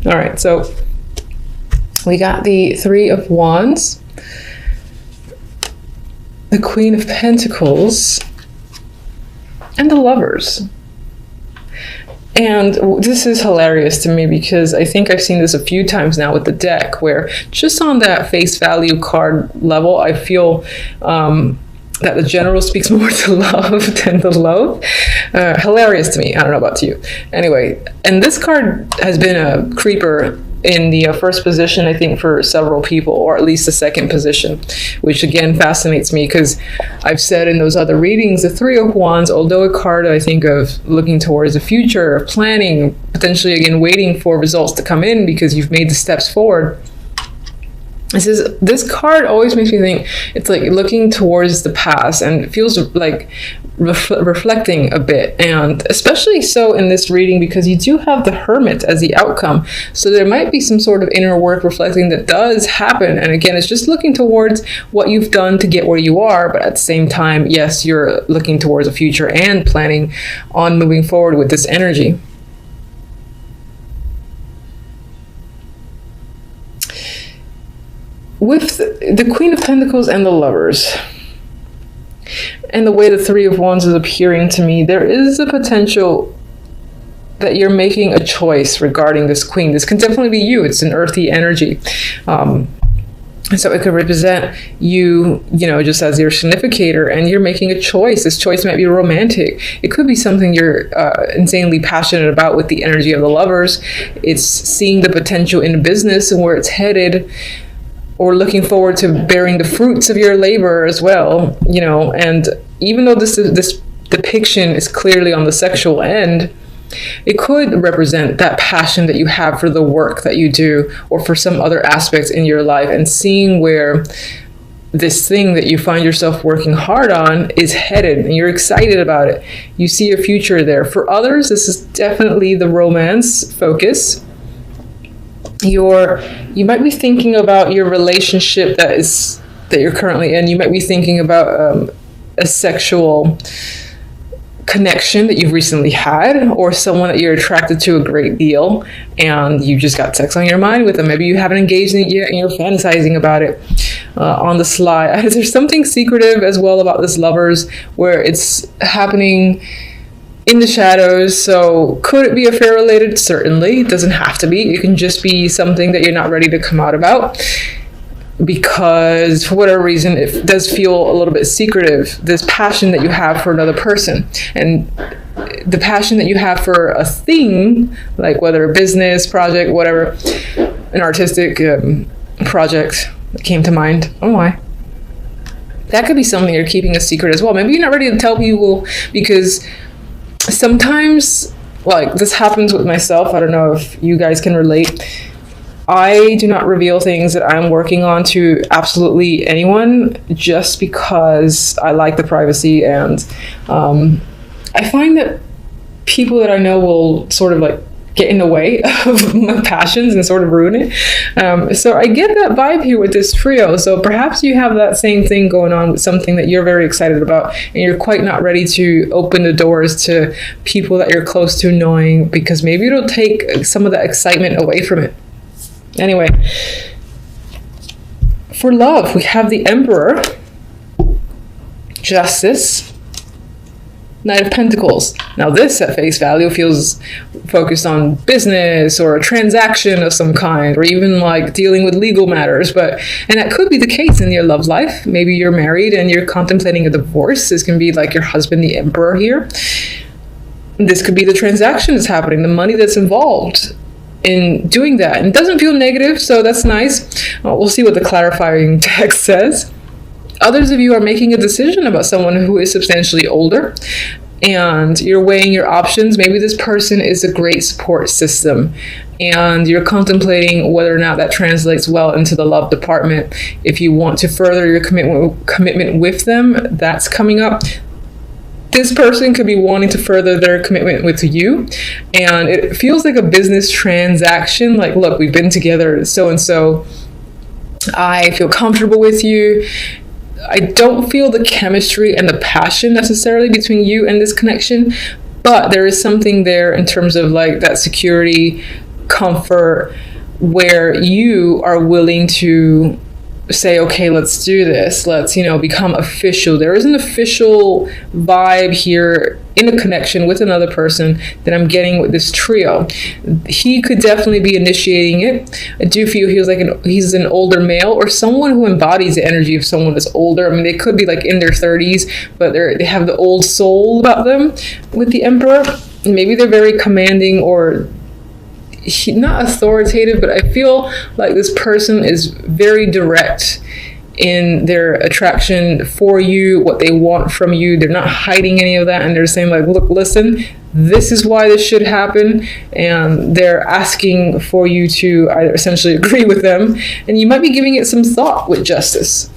All right, so we got the Three of Wands, the Queen of Pentacles, and the Lovers. And this is hilarious to me because I think I've seen this a few times now with the deck, where just on that face value card level, I feel that the general speaks more to love than the love. Hilarious to me. I don't know about you. Anyway, and this card has been a creeper in the first position, I think, for several people, or at least the second position, which again fascinates me because I've said in those other readings, the Three of Wands, although a card I think of looking towards the future, planning, potentially again waiting for results to come in because you've made the steps forward. This card always makes me think it's like looking towards the past, and it feels like reflecting a bit, and especially so in this reading because you do have the Hermit as the outcome, so there might be some sort of inner work reflecting that does happen. And again, it's just looking towards what you've done to get where you are, but at the same time, yes, you're looking towards a future and planning on moving forward with this energy. With the Queen of Pentacles and the Lovers, and the way the Three of Wands is appearing to me, there is a potential that you're making a choice regarding this Queen. This can definitely be you. It's an earthy energy. So it could represent you, just as your significator, and you're making a choice. This choice might be romantic. It could be something you're insanely passionate about with the energy of the Lovers. It's seeing the potential in business and where it's headed, or looking forward to bearing the fruits of your labor as well, and even though this depiction is clearly on the sexual end, it could represent that passion that you have for the work that you do or for some other aspects in your life, and seeing where this thing that you find yourself working hard on is headed, and you're excited about it. You see a future there. For others, this is definitely the romance focus. You might be thinking about your relationship that you're currently in. You might be thinking about a sexual connection that you've recently had, or someone that you're attracted to a great deal, and you just got sex on your mind with them. Maybe you haven't engaged in it yet and you're fantasizing about it on the sly. There's something secretive as well about this Lovers, where it's happening in the shadows. So could it be affair related? Certainly. It doesn't have to be. It can just be something that you're not ready to come out about because for whatever reason it does feel a little bit secretive, this passion that you have for another person, and the passion that you have for a thing, like whether a business project, whatever, an artistic project that came to mind. Oh my. That could be something you're keeping a secret as well. Maybe you're not ready to tell people because sometimes, like, this happens with myself. I don't know if you guys can relate. I do not reveal things that I'm working on to absolutely anyone just because I like the privacy, and I find that people that I know will sort of like get in the way of my passions and sort of ruin it. So I get that vibe here with this trio. So perhaps you have that same thing going on with something that you're very excited about, and you're quite not ready to open the doors to people that you're close to knowing, because maybe it'll take some of that excitement away from it. Anyway, for love, we have the Emperor, Justice, Knight of Pentacles. Now this at face value feels focused on business or a transaction of some kind, or even like dealing with legal matters. And that could be the case in your love life. Maybe you're married and you're contemplating a divorce. This can be like your husband, the Emperor here. This could be the transaction that's happening, the money that's involved in doing that. And it doesn't feel negative, so that's nice. We'll see what the clarifying text says. Others of you are making a decision about someone who is substantially older, and you're weighing your options. Maybe this person is a great support system, and you're contemplating whether or not that translates well into the love department. If you want to further your commitment with them, that's coming up. This person could be wanting to further their commitment with you, and it feels like a business transaction. Like, look, we've been together so-and-so. I feel comfortable with you. I don't feel the chemistry and the passion necessarily between you and this connection, but there is something there in terms of like that security, comfort where you are willing to say, okay, let's do this. Let's, become official. There is an official vibe here in a connection with another person that I'm getting with this trio. He could definitely be initiating it. I do feel he's an older male or someone who embodies the energy of someone that's older. I mean, they could be like in their 30s, but they have the old soul about them with the Emperor. Maybe they're very commanding or not authoritative, but I feel like this person is very direct in their attraction for you, what they want from you. They're not hiding any of that, and they're saying like, look, listen, this is why this should happen, and they're asking for you to either essentially agree with them, and you might be giving it some thought with justice.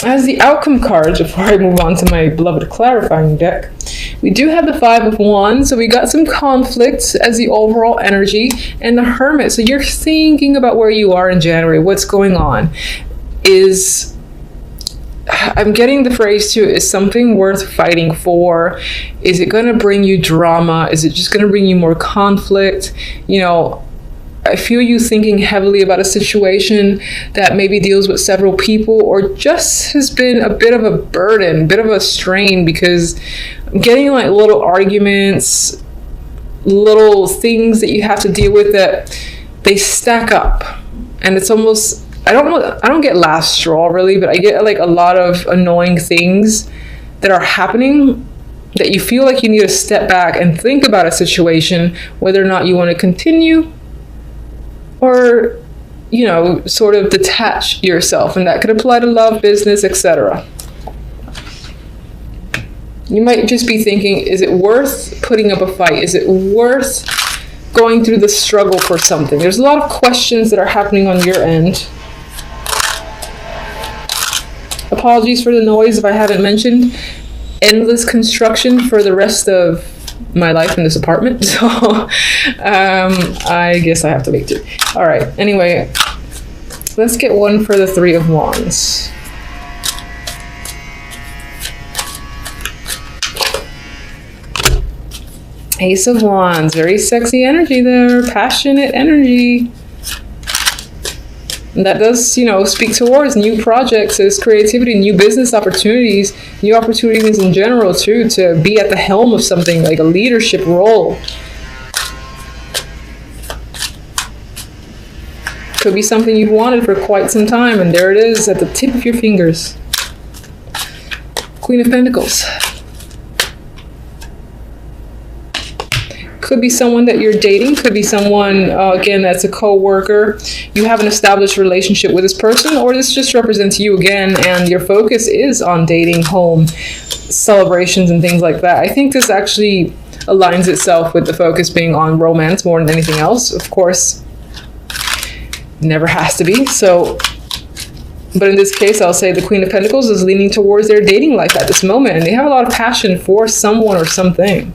As the outcome cards, before I move on to my beloved clarifying deck, we do have the Five of Wands, so we got some conflict as the overall energy, and the Hermit. So you're thinking about where you are in January, what's going on. I'm getting the phrase too, is something worth fighting for? Is it going to bring you drama? Is it just going to bring you more conflict? I feel you thinking heavily about a situation that maybe deals with several people or just has been a bit of a burden, a bit of a strain, because I'm getting like little arguments, little things that you have to deal with that they stack up. And it's almost, I don't get last straw really, but I get like a lot of annoying things that are happening that you feel like you need to step back and think about a situation, whether or not you want to continue or, sort of detach yourself. And that could apply to love, business, etc. You might just be thinking, is it worth putting up a fight? Is it worth going through the struggle for something? There's a lot of questions that are happening on your end. Apologies for the noise if I haven't mentioned. Endless construction for the rest of my life in this apartment, so I guess I have to make do. All right, anyway, let's get one for the Three of Wands. Ace of Wands, very sexy energy there, passionate energy. And that does, speak towards new projects, as creativity, new business opportunities, new opportunities in general too, to be at the helm of something like a leadership role. Could be something you've wanted for quite some time, and there it is at the tip of your fingers. Queen of Pentacles. Could be someone that you're dating, could be someone, again, that's a co-worker. You have an established relationship with this person, or this just represents you again, and your focus is on dating, home, celebrations, and things like that. I think this actually aligns itself with the focus being on romance more than anything else. Of course, never has to be. So, but in this case, I'll say the Queen of Pentacles is leaning towards their dating life at this moment, and they have a lot of passion for someone or something.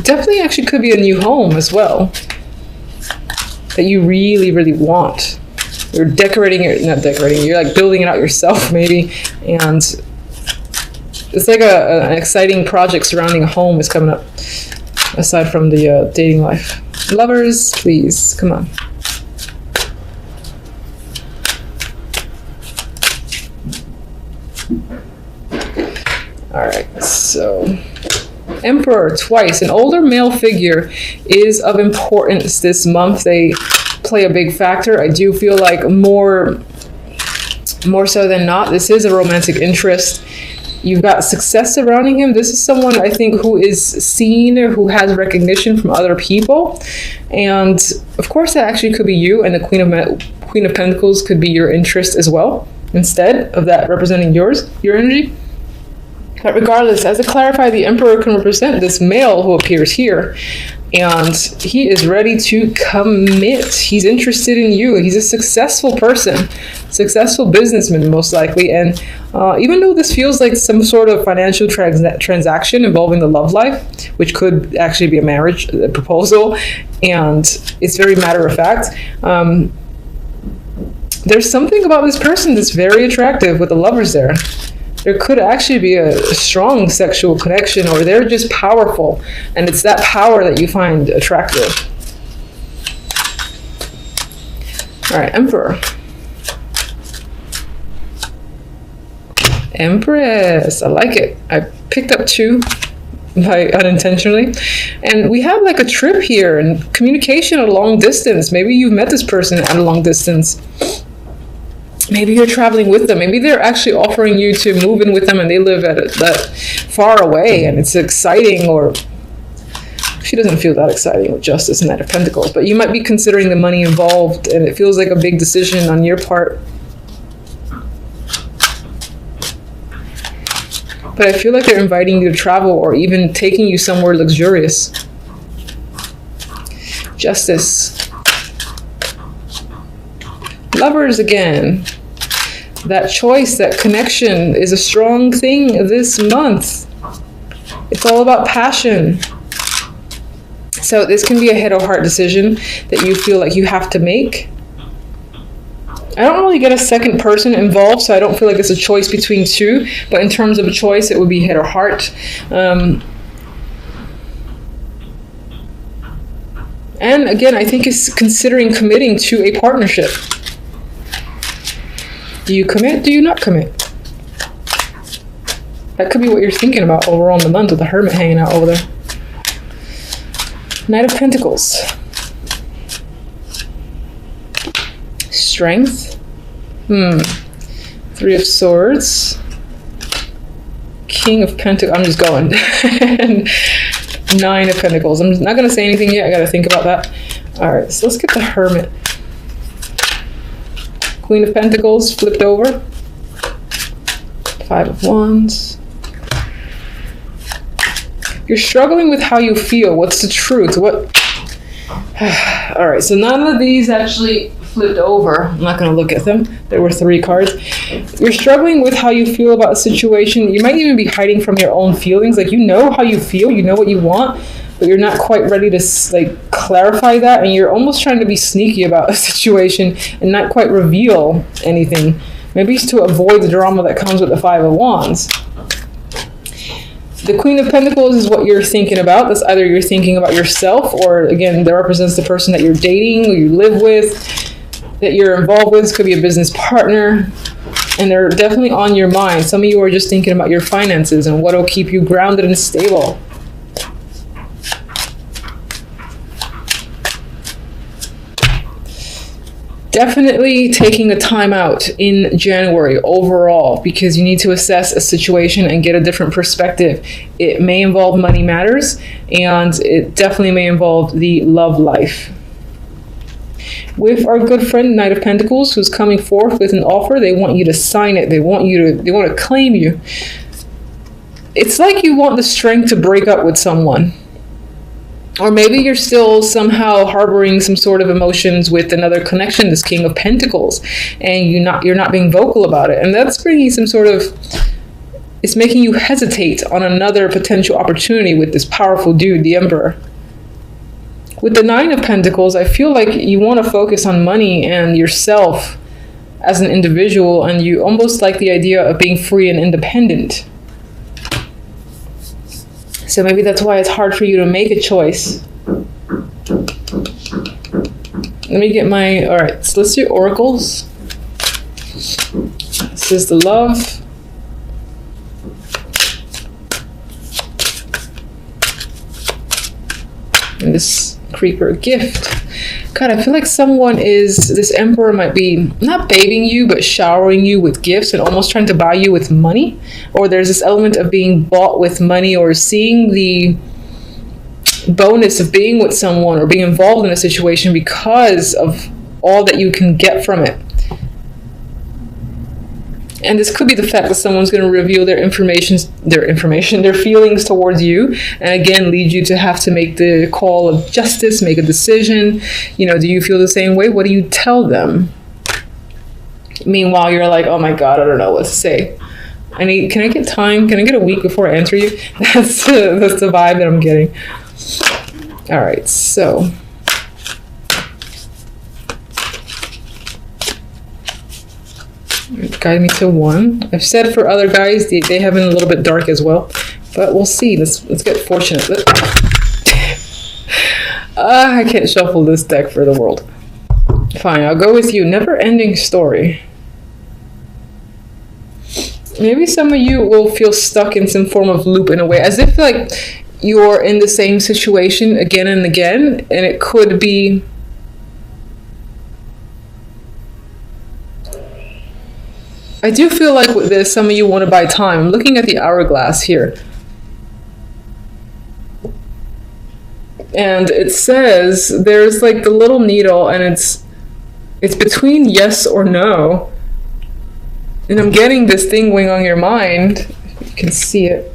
Definitely actually could be a new home as well that you really, really want. You're not decorating, you're like building it out yourself maybe. And it's like an exciting project surrounding a home is coming up, aside from the dating life. Lovers, please, come on. All right, so Emperor twice. An older male figure is of importance this month. They play a big factor. I do feel like more so than not, this is a romantic interest. You've got success surrounding him. This is someone I think who is seen or who has recognition from other people. And of course that actually could be you, and the Queen of Pentacles could be your interest as well, instead of that representing your energy. But regardless, as to clarify, the Emperor can represent this male who appears here, and he is ready to commit. He's interested in you. He's a successful person, successful businessman most likely, and even though this feels like some sort of financial transaction involving the love life, which could actually be a marriage proposal, and it's very matter of fact, there's something about this person that's very attractive with the lovers there. There could actually be a strong sexual connection, or they're just powerful, and it's that power that you find attractive. All right, Emperor. Empress, I like it. I picked up 2 by unintentionally. And we have like a trip here and communication at a long distance. Maybe you've met this person at a long distance. Maybe you're traveling with them. Maybe they're actually offering you to move in with them and they live at that far away and it's exciting, or she doesn't feel that exciting with Justice and Knight of Pentacles, but you might be considering the money involved and it feels like a big decision on your part. But I feel like they're inviting you to travel or even taking you somewhere luxurious. Justice. Lovers again. That choice, that connection is a strong thing this month. It's all about passion. So this can be a head or heart decision that you feel like you have to make. I don't really get a second person involved, so I don't feel like it's a choice between 2. But in terms of a choice, it would be head or heart. And again, I think it's considering committing to a partnership. Do you commit? Do you not commit? That could be what you're thinking about overall in the month with the Hermit hanging out over there. Knight of Pentacles. Strength. 3 of Swords. King of Pentacles. I'm just going. 9 of Pentacles. I'm not going to say anything yet. I got to think about that. All right, so let's get the Hermit. Queen of Pentacles flipped over. 5 of Wands. You're struggling with how you feel. What's the truth? What? All right, so none of these actually flipped over. I'm not going to look at them. There were 3 cards. You're struggling with how you feel about a situation. You might even be hiding from your own feelings. Like, you know how you feel, you know what you want, but you're not quite ready to like clarify that, and you're almost trying to be sneaky about a situation and not quite reveal anything. Maybe it's to avoid the drama that comes with the 5 of Wands. The Queen of Pentacles is what you're thinking about. That's either you're thinking about yourself, or again, that represents the person that you're dating or you live with, that you're involved with. This could be a business partner, and they're definitely on your mind. Some of you are just thinking about your finances and what will keep you grounded and stable. Definitely taking a time out in January overall, because you need to assess a situation and get a different perspective. It may involve money matters, and it definitely may involve the love life. With our good friend Knight of Pentacles, who's coming forth with an offer, they want you to sign it. They want to claim you. It's like you want the strength to break up with someone. Or maybe you're still somehow harboring some sort of emotions with another connection, this King of Pentacles, and you're not being vocal about it. And that's bringing some sort of, it's making you hesitate on another potential opportunity with this powerful dude, the Emperor. With the 9 of Pentacles, I feel like you want to focus on money and yourself as an individual, and you almost like the idea of being free and independent. So maybe that's why it's hard for you to make a choice. Let me get my, all right, so let's do oracles. This is the love. And this creeper gift. God, I feel like this Emperor might be not bathing you, but showering you with gifts and almost trying to buy you with money. Or there's this element of being bought with money, or seeing the bonus of being with someone or being involved in a situation because of all that you can get from it. And this could be the fact that someone's going to reveal their feelings towards you, and again lead you to have to make the call of justice, make a decision. You know, do you feel the same way? What do you tell them? Meanwhile, you're like, oh my God, I don't know what to say. Can I get time? Can I get a week before I answer you? That's the vibe that I'm getting. All right, so. Guide me to 1. I've said for other guys, they have been a little bit dark as well. But we'll see. Let's get fortunate. I can't shuffle this deck for the world. Fine, I'll go with you. Never-ending story. Maybe some of you will feel stuck in some form of loop in a way, as if like you're in the same situation again and again, and it could be I do feel like with this, some of you want to buy time. I'm looking at the hourglass here. And it says there's like the little needle, and it's between yes or no. And I'm getting this thing going on your mind. You can see it.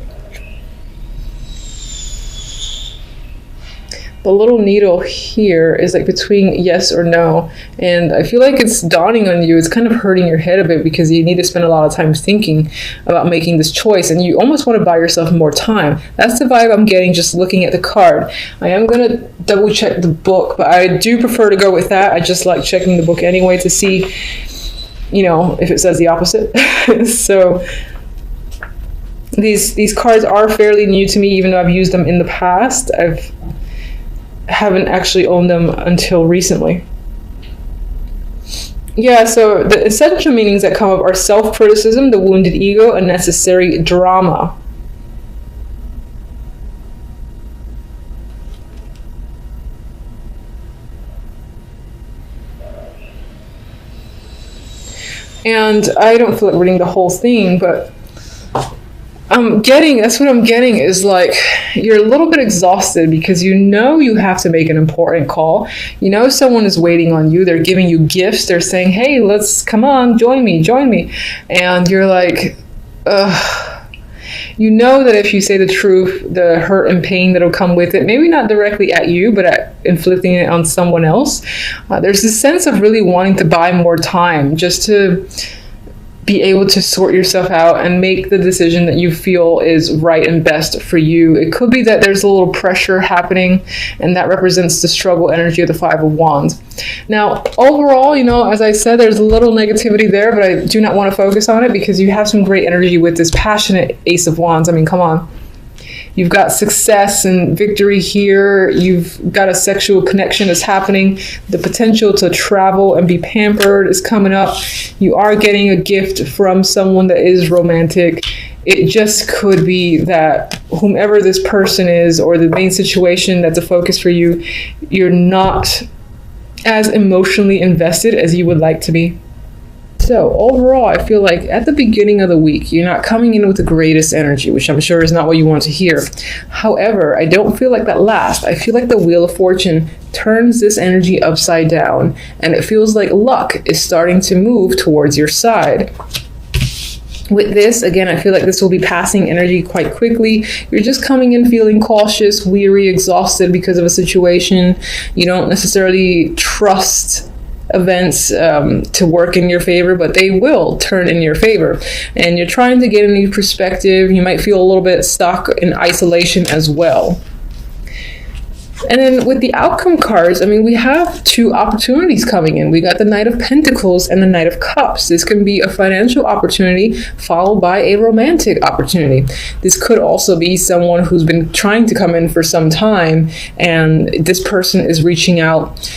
The little needle here is like between yes or no. And I feel like it's dawning on you. It's kind of hurting your head a bit because you need to spend a lot of time thinking about making this choice. And you almost want to buy yourself more time. That's the vibe I'm getting just looking at the card. I am going to double check the book, but I do prefer to go with that. I just like checking the book anyway to see, you know, if it says the opposite. So these cards are fairly new to me, even though I've used them in the past. Haven't actually owned them until recently. Yeah, so the essential meanings that come up are self-criticism, the wounded ego, unnecessary drama. And I don't feel like reading the whole thing, but that's what I'm getting is like you're a little bit exhausted because you know you have to make an important call. You know someone is waiting on you. They're giving you gifts. They're saying, hey, come on, join me. And you're like, ugh. You know that if you say the truth, the hurt and pain that'll come with it, maybe not directly at you, but at inflicting it on someone else. There's this sense of really wanting to buy more time just to be able to sort yourself out and make the decision that you feel is right and best for you. It could be that there's a little pressure happening, and that represents the struggle energy of the Five of Wands. Now, overall, you know, as I said, there's a little negativity there, but I do not want to focus on it because you have some great energy with this passionate Ace of Wands. I mean, come on. You've got success and victory here. You've got a sexual connection that's happening. The potential to travel and be pampered is coming up. You are getting a gift from someone that is romantic. It just could be that whomever this person is or the main situation that's a focus for you, you're not as emotionally invested as you would like to be. So overall, I feel like at the beginning of the week, you're not coming in with the greatest energy, which I'm sure is not what you want to hear. However, I don't feel like that lasts. I feel like the Wheel of Fortune turns this energy upside down, and it feels like luck is starting to move towards your side. With this, again, I feel like this will be passing energy quite quickly. You're just coming in feeling cautious, weary, exhausted because of a situation. You don't necessarily trust events to work in your favor, but they will turn in your favor. And you're trying to get a new perspective. You might feel a little bit stuck in isolation as well. And then with the outcome cards, I mean, we have two opportunities coming in. We got the Knight of Pentacles and the Knight of Cups. This can be a financial opportunity followed by a romantic opportunity. This could also be someone who's been trying to come in for some time, and this person is reaching out.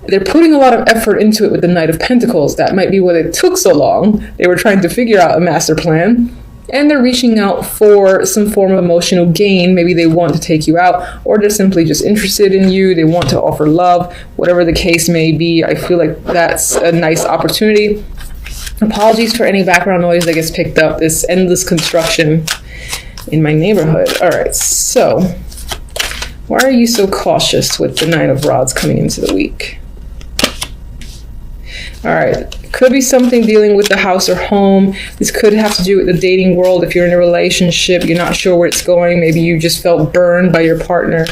They're putting a lot of effort into it with the Knight of Pentacles. That might be why it took so long. They were trying to figure out a master plan. And they're reaching out for some form of emotional gain. Maybe they want to take you out, or they're simply just interested in you. They want to offer love, whatever the case may be. I feel like that's a nice opportunity. Apologies for any background noise that gets picked up. This endless construction in my neighborhood. All right, so why are you so cautious with the Nine of Rods coming into the week? All right, could be something dealing with the house or home. This could have to do with the dating world. If you're in a relationship, you're not sure where it's going. Maybe you just felt burned by your partner,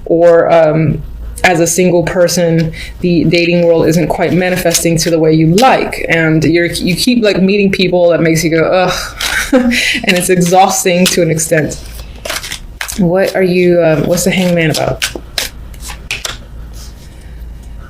or as a single person, the dating world isn't quite manifesting to the way you like, and you keep like meeting people that makes you go ugh, and it's exhausting to an extent. What are you? What's the Hangman about?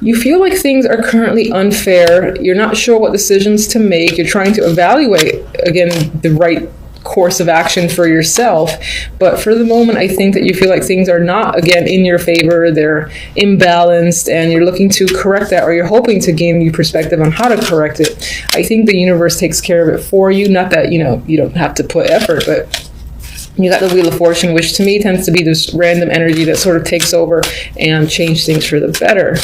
You feel like things are currently unfair. You're not sure what decisions to make. You're trying to evaluate, again, the right course of action for yourself. But for the moment, I think that you feel like things are not, again, in your favor. They're imbalanced, and you're looking to correct that, or you're hoping to gain new perspective on how to correct it. I think the universe takes care of it for you. Not that, you don't have to put effort, but you got the Wheel of Fortune, which to me tends to be this random energy that sort of takes over and change things for the better.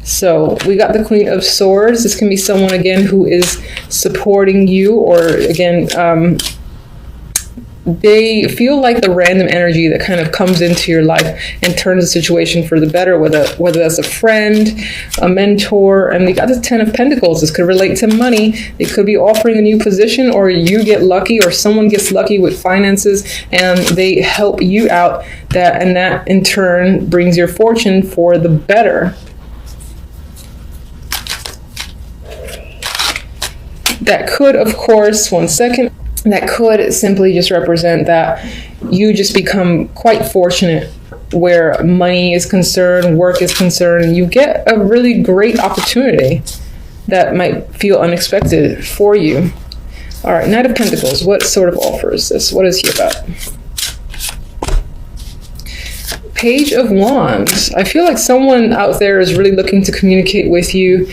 So we got the Queen of Swords. This can be someone, again, who is supporting you, or again, they feel like the random energy that kind of comes into your life and turns the situation for the better, whether that's a friend, a mentor. And we got the Ten of Pentacles. This could relate to money. It could be offering a new position, or you get lucky, or someone gets lucky with finances and they help you out, and that in turn brings your fortune for the better. That could, of course, one second, that could simply just represent that you just become quite fortunate where money is concerned, work is concerned, and you get a really great opportunity that might feel unexpected for you. All right, Knight of Pentacles, what sort of offer is this? What is he about? Page of Wands. I feel like someone out there is really looking to communicate with you.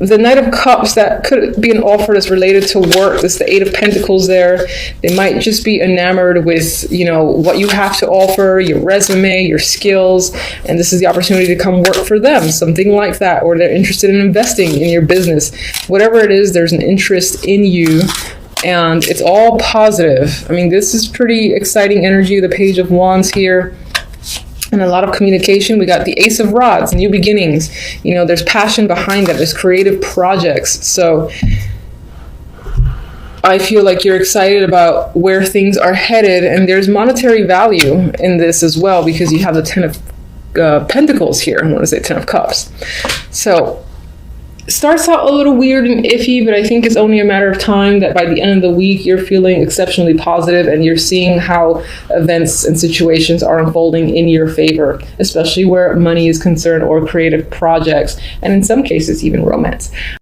The Knight of Cups, that could be an offer that's related to work. There's the Eight of Pentacles there. They might just be enamored with, what you have to offer, your resume, your skills, and this is the opportunity to come work for them, something like that, or they're interested in investing in your business. Whatever it is, there's an interest in you, and it's all positive. I mean, this is pretty exciting energy, the Page of Wands here. And a lot of communication. We got the Ace of Rods, new beginnings. There's passion behind that. There's creative projects. So I feel like you're excited about where things are headed, and there's monetary value in this as well, because you have the Ten of Pentacles here. I want to say Ten of Cups. So it starts out a little weird and iffy, but I think it's only a matter of time that by the end of the week, you're feeling exceptionally positive and you're seeing how events and situations are unfolding in your favor, especially where money is concerned, or creative projects, and in some cases, even romance.